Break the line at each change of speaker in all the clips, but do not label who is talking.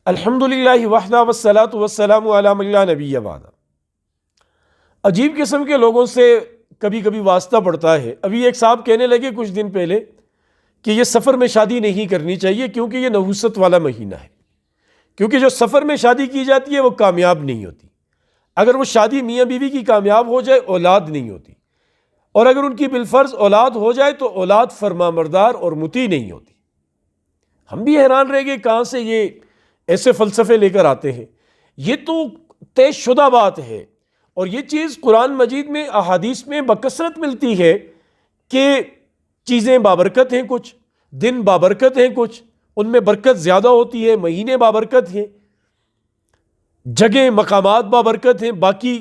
الحمدللہ وحدہ والصلاۃ والسلام علی من لا نبی بعد۔ عجیب قسم کے لوگوں سے کبھی کبھی واسطہ پڑتا ہے۔ ابھی ایک صاحب کہنے لگے کچھ دن پہلے کہ یہ سفر میں شادی نہیں کرنی چاہیے کیونکہ یہ نحوست والا مہینہ ہے، کیونکہ جو سفر میں شادی کی جاتی ہے وہ کامیاب نہیں ہوتی۔ اگر وہ شادی میاں بیوی کی کامیاب ہو جائے اولاد نہیں ہوتی، اور اگر ان کی بالفرض اولاد ہو جائے تو اولاد فرمانبردار اور مطیع نہیں ہوتی۔ ہم بھی حیران رہ گئے کہاں سے یہ ایسے فلسفے لے کر آتے ہیں۔ یہ تو طے شدہ بات ہے، اور یہ چیز قرآن مجید میں احادیث میں بکثرت ملتی ہے کہ چیزیں بابرکت ہیں، کچھ دن بابرکت ہیں، کچھ ان میں برکت زیادہ ہوتی ہے، مہینے بابرکت ہیں، جگہیں مقامات بابرکت ہیں باقی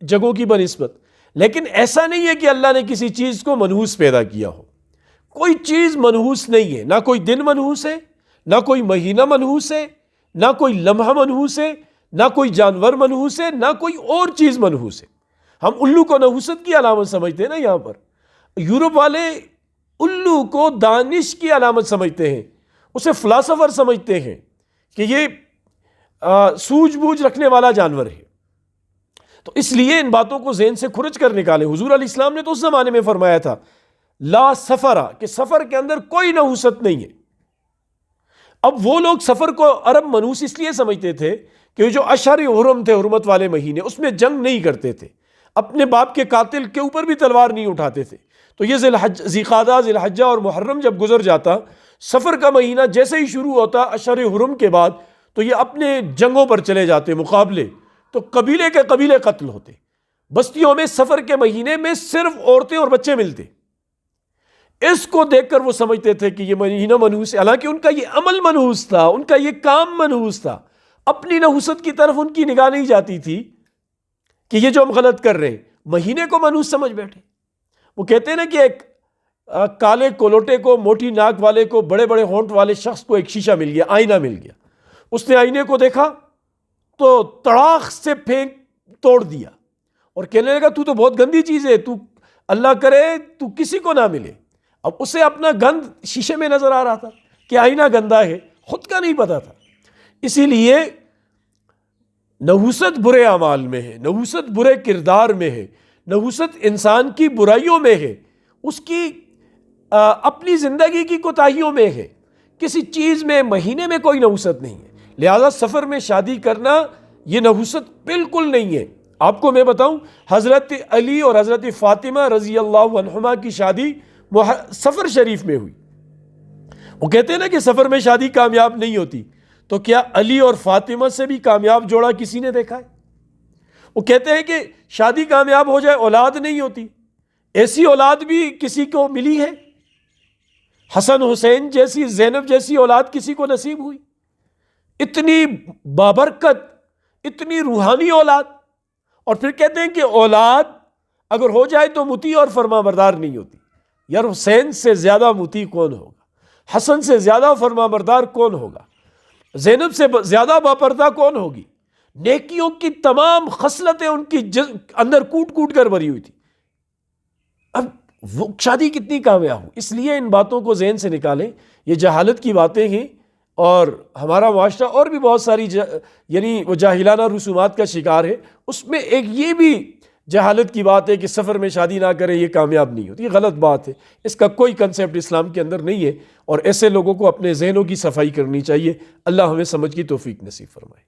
جگہوں کی بنسبت۔ لیکن ایسا نہیں ہے کہ اللہ نے کسی چیز کو منحوس پیدا کیا ہو۔ کوئی چیز منحوس نہیں ہے، نہ کوئی دن منحوس ہے، نہ کوئی مہینہ منحوس ہے، نہ کوئی لمحہ منحوس ہے، نہ کوئی جانور منحوس ہے، نہ کوئی اور چیز منحوس ہے۔ ہم الو کو نحوست کی علامت سمجھتے ہیں نا، یہاں پر یورپ والے الو کو دانش کی علامت سمجھتے ہیں، اسے فلاسفر سمجھتے ہیں کہ یہ سوجھ بوجھ رکھنے والا جانور ہے۔ تو اس لیے ان باتوں کو ذہن سے کھرچ کر نکالیں۔ حضور علیہ السلام نے تو اس زمانے میں فرمایا تھا لا سفرا، کہ سفر کے اندر کوئی نحوست نہیں ہے۔ اب وہ لوگ سفر کو عرب منحوس اس لیے سمجھتے تھے کہ جو اشہر حرم تھے، حرمت والے مہینے، اس میں جنگ نہیں کرتے تھے، اپنے باپ کے قاتل کے اوپر بھی تلوار نہیں اٹھاتے تھے۔ تو یہ ذی-قعدہ، ذی الحجہ اور محرم جب گزر جاتا، سفر کا مہینہ جیسے ہی شروع ہوتا اشہر حرم کے بعد، تو یہ اپنے جنگوں پر چلے جاتے، مقابلے، تو قبیلے کے قبیلے قتل ہوتے۔ بستیوں میں سفر کے مہینے میں صرف عورتیں اور بچے ملتے۔ اس کو دیکھ کر وہ سمجھتے تھے کہ یہ مہینہ منحوس ہے، حالانکہ ان کا یہ عمل منحوس تھا، ان کا یہ کام منحوس تھا۔ اپنی نحوست کی طرف ان کی نگاہ نہیں جاتی تھی کہ یہ جو ہم غلط کر رہے ہیں، مہینے کو منحوس سمجھ بیٹھے۔ وہ کہتے ہیں نا کہ ایک کالے کولوٹے کو، موٹی ناک والے کو، بڑے بڑے ہونٹ والے شخص کو ایک شیشہ مل گیا، آئینہ مل گیا۔ اس نے آئینے کو دیکھا تو تڑاخ سے پھینک توڑ دیا اور کہنے لگا تو بہت گندی چیز ہے، تو اللہ کرے تو کسی کو نہ ملے۔ اب اسے اپنا گند شیشے میں نظر آ رہا تھا کہ آئینہ گندا ہے، خود کا نہیں پتا تھا۔ اسی لیے نحوست برے اعمال میں ہے، نحوست برے کردار میں ہے، نحوست انسان کی برائیوں میں ہے، اس کی اپنی زندگی کی کوتاہیوں میں ہے۔ کسی چیز میں، مہینے میں کوئی نحوست نہیں ہے۔ لہذا سفر میں شادی کرنا یہ نحوست بالکل نہیں ہے۔ آپ کو میں بتاؤں، حضرت علی اور حضرت فاطمہ رضی اللہ عنہما کی شادی سفر شریف میں ہوئی۔ وہ کہتے ہیں نا کہ سفر میں شادی کامیاب نہیں ہوتی، تو کیا علی اور فاطمہ سے بھی کامیاب جوڑا کسی نے دیکھا ہے؟ وہ کہتے ہیں کہ شادی کامیاب ہو جائے اولاد نہیں ہوتی، ایسی اولاد بھی کسی کو ملی ہے؟ حسن حسین جیسی، زینب جیسی اولاد کسی کو نصیب ہوئی؟ اتنی بابرکت، اتنی روحانی اولاد، اور پھر کہتے ہیں کہ اولاد اگر ہو جائے تو مطیع اور فرمانبردار نہیں ہوتی۔ یار حسین سے زیادہ مطیع کون ہوگا؟ حسن سے زیادہ فرمانبردار کون ہوگا؟ زینب سے زیادہ باپردہ کون ہوگی؟ نیکیوں کی تمام خصلتیں ان کی اندر کوٹ کوٹ کر بھری ہوئی تھی۔ اب وہ شادی کتنی کامیاب ہو؟ اس لیے ان باتوں کو ذہن سے نکالیں، یہ جہالت کی باتیں ہیں، اور ہمارا معاشرہ اور بھی بہت ساری یعنی وہ جاہلانہ رسومات کا شکار ہے۔ اس میں ایک یہ بھی جہالت کی بات ہے کہ سفر میں شادی نہ کریں یہ کامیاب نہیں ہوتی، یہ غلط بات ہے۔ اس کا کوئی کنسیپٹ اسلام کے اندر نہیں ہے، اور ایسے لوگوں کو اپنے ذہنوں کی صفائی کرنی چاہیے۔ اللہ ہمیں سمجھ کی توفیق نصیب فرمائے۔